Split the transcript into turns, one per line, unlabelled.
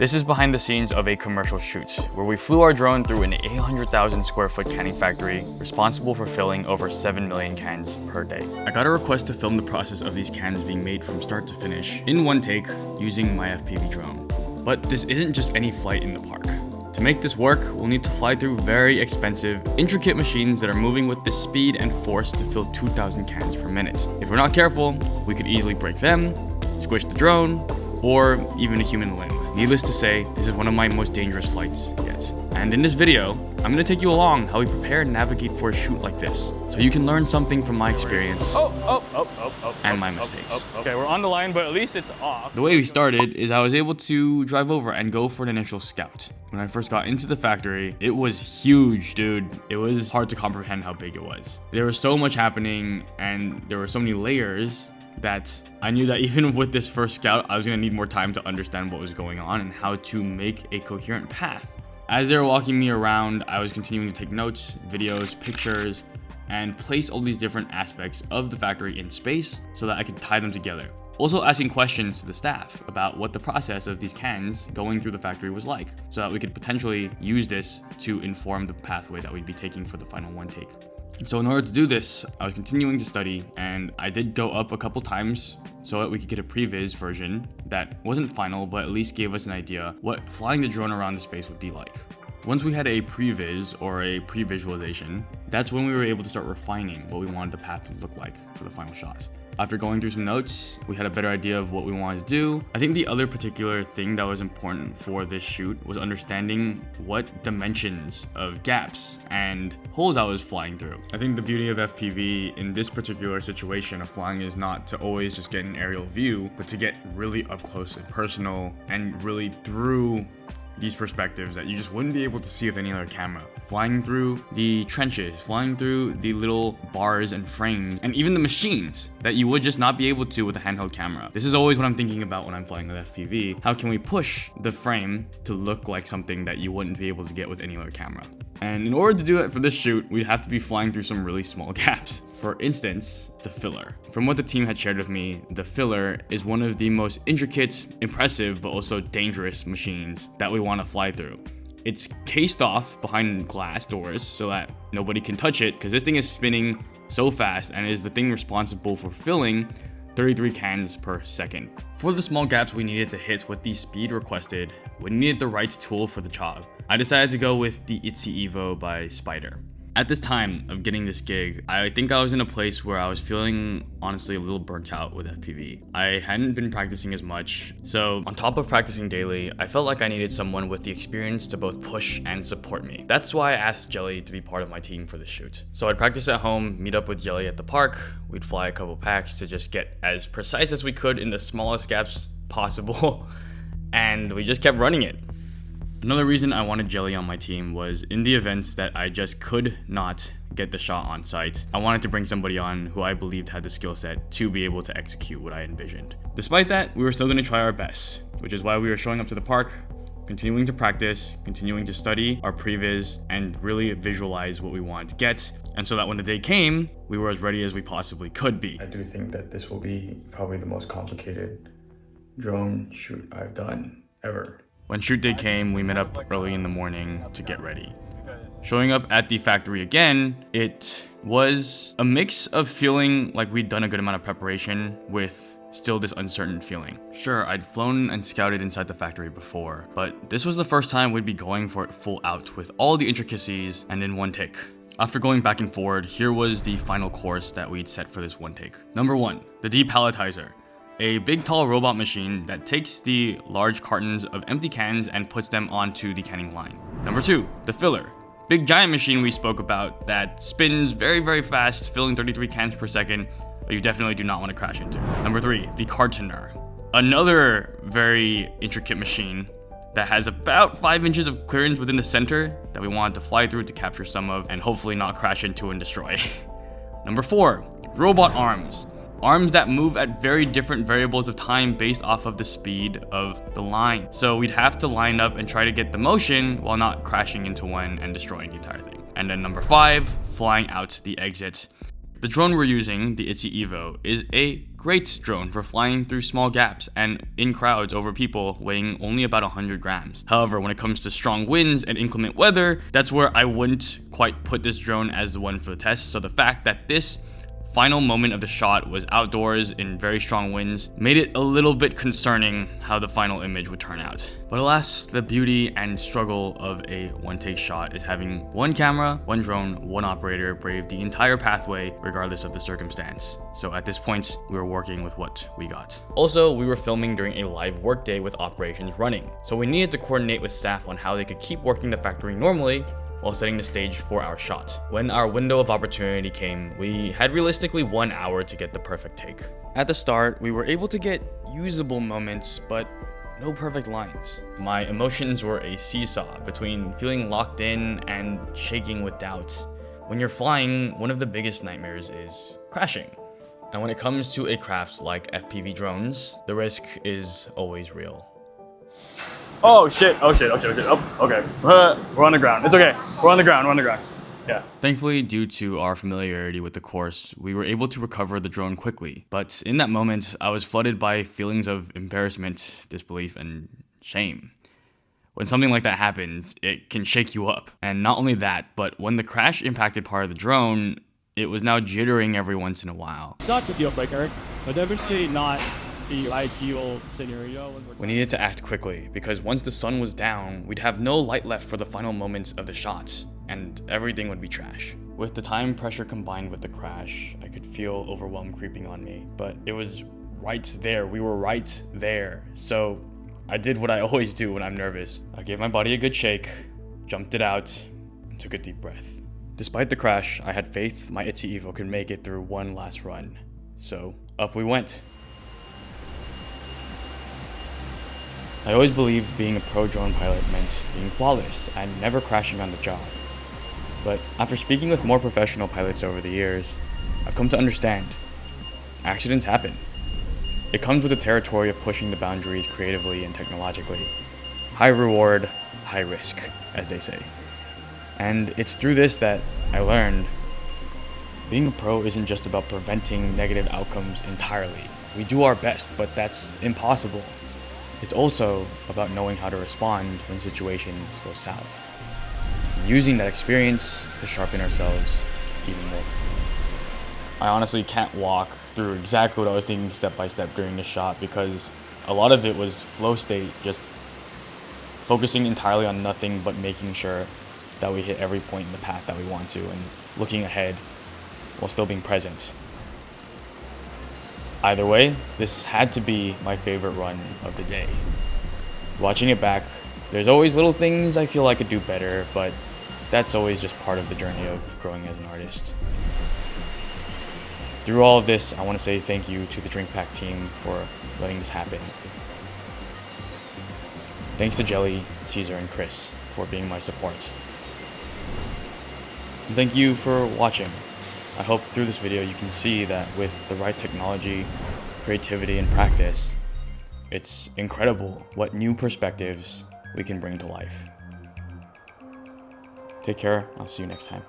This is behind the scenes of a commercial shoot, where we flew our drone through an 800,000 square foot canning factory, responsible for filling over 7 million cans per day. I got a request to film the process of these cans being made from start to finish, in one take, using my FPV drone. But this isn't just any flight in the park. To make this work, we'll need to fly through very expensive, intricate machines that are moving with the speed and force to fill 2,000 cans per minute. If we're not careful, we could easily break them, squish the drone, or even a human limb. Needless to say, this is one of my most dangerous flights yet. And in this video, I'm gonna take you along how we prepare and navigate for a shoot like this, so you can learn something from my experience and my mistakes. Okay, we're on the line, but at least it's off. The way we started is I was able to drive over and go for an initial scout. When I first got into the factory, it was huge, dude. It was hard to comprehend how big it was. There was so much happening, and there were so many layers that I knew that even with this first scout, I was gonna need more time to understand what was going on and how to make a coherent path. As they were walking me around, I was continuing to take notes, videos, pictures, and place all these different aspects of the factory in space so that I could tie them together. Also asking questions to the staff about what the process of these cans going through the factory was like, so that we could potentially use this to inform the pathway that we'd be taking for the final one take. So in order to do this, I was continuing to study, and I did go up a couple times so that we could get a previs version that wasn't final, but at least gave us an idea what flying the drone around the space would be like. Once we had a previs or a pre-visualization, that's when we were able to start refining what we wanted the path to look like for the final shot. After going through some notes, we had a better idea of what we wanted to do. I think the other particular thing that was important for this shoot was understanding what dimensions of gaps and holes I was flying through. I think the beauty of FPV in this particular situation of flying is not to always just get an aerial view, but to get really up close and personal and really through these perspectives that you just wouldn't be able to see with any other camera. Flying through the trenches, flying through the little bars and frames, and even the machines that you would just not be able to with a handheld camera. This is always what I'm thinking about when I'm flying with FPV. How can we push the frame to look like something that you wouldn't be able to get with any other camera? And in order to do it for this shoot, we'd have to be flying through some really small gaps. For instance, the filler. From what the team had shared with me, the filler is one of the most intricate, impressive, but also dangerous machines that we want to fly through. It's cased off behind glass doors so that nobody can touch it, because this thing is spinning so fast and is the thing responsible for filling 33 cans per second. For the small gaps we needed to hit with the speed requested, we needed the right tool for the job. I decided to go with the Itzy Evo by Spider. At this time of getting this gig, I think I was in a place where I was feeling honestly a little burnt out with FPV. I hadn't been practicing as much, so on top of practicing daily, I felt like I needed someone with the experience to both push and support me. That's why I asked Jelly to be part of my team for this shoot. So I'd practice at home, meet up with Jelly at the park, we'd fly a couple packs to just get as precise as we could in the smallest gaps possible, and we just kept running it. Another reason I wanted Jelly on my team was in the events that I just could not get the shot on site, I wanted to bring somebody on who I believed had the skill set to be able to execute what I envisioned. Despite that, we were still going to try our best, which is why we were showing up to the park, continuing to practice, continuing to study our previs, and really visualize what we wanted to get. And so that when the day came, we were as ready as we possibly could be.
I do think that this will be probably the most complicated drone shoot I've done ever.
When shoot day came, we met up early in the morning to get ready. Showing up at the factory again, it was a mix of feeling like we'd done a good amount of preparation with still this uncertain feeling. Sure, I'd flown and scouted inside the factory before, but this was the first time we'd be going for it full out with all the intricacies and in one take. After going back and forward, here was the final course that we'd set for this one take. Number 1, the depalletizer. A big tall robot machine that takes the large cartons of empty cans and puts them onto the canning line. Number 2, the filler. Big giant machine we spoke about that spins very, very fast, filling 33 cans per second, but you definitely do not want to crash into. Number 3, the cartoner. Another very intricate machine that has about 5 inches of clearance within the center that we wanted to fly through to capture some of and hopefully not crash into and destroy. Number 4, robot arms. Arms that move at very different variables of time based off of the speed of the line. So we'd have to line up and try to get the motion while not crashing into one and destroying the entire thing. And then number 5, flying out the exit. The drone we're using, the Itzy Evo, is a great drone for flying through small gaps and in crowds over people weighing only about 100 grams. However, when it comes to strong winds and inclement weather, that's where I wouldn't quite put this drone as the one for the test. So the fact that this final moment of the shot was outdoors in very strong winds made it a little bit concerning how the final image would turn out. But alas, the beauty and struggle of a one-take shot is having one camera, one drone, one operator brave the entire pathway regardless of the circumstance. So at this point, we were working with what we got. Also, we were filming during a live workday with operations running, so we needed to coordinate with staff on how they could keep working the factory normally while setting the stage for our shot. When our window of opportunity came, we had realistically 1 hour to get the perfect take. At the start, we were able to get usable moments, but no perfect lines. My emotions were a seesaw between feeling locked in and shaking with doubt. When you're flying, one of the biggest nightmares is crashing. And when it comes to a craft like FPV drones, the risk is always real.
Oh shit. Oh, okay. We're on the ground. It's okay. We're on the ground. Yeah.
Thankfully, due to our familiarity with the course, we were able to recover the drone quickly. But in that moment, I was flooded by feelings of embarrassment, disbelief, and shame. When something like that happens, it can shake you up. And not only that, but when the crash impacted part of the drone, it was now jittering every once in a while.
It's not the deal breaker, but definitely not the ideal scenario.
We needed to act quickly, because once the sun was down, we'd have no light left for the final moments of the shots, and everything would be trash. With the time pressure combined with the crash, I could feel overwhelm creeping on me, but it was right there. We were right there. So I did what I always do when I'm nervous. I gave my body a good shake, jumped it out, and took a deep breath. Despite the crash, I had faith my Itzy Evo could make it through one last run. So up we went. I always believed being a pro drone pilot meant being flawless and never crashing on the job. But after speaking with more professional pilots over the years, I've come to understand accidents happen. It comes with the territory of pushing the boundaries creatively and technologically. High reward, high risk, as they say. And it's through this that I learned being a pro isn't just about preventing negative outcomes entirely. We do our best, but that's impossible. It's also about knowing how to respond when situations go south, and using that experience to sharpen ourselves even more. I honestly can't walk through exactly what I was thinking step by step during the shot, because a lot of it was flow state, just focusing entirely on nothing but making sure that we hit every point in the path that we want to, and looking ahead while still being present. Either way, this had to be my favorite run of the day. Watching it back, there's always little things I feel I could do better, but that's always just part of the journey of growing as an artist. Through all of this, I want to say thank you to the DrinkPAK team for letting this happen. Thanks to Jelly, Caesar, and Chris for being my supports. And thank you for watching. I hope through this video you can see that with the right technology, creativity, and practice, it's incredible what new perspectives we can bring to life. Take care. I'll see you next time.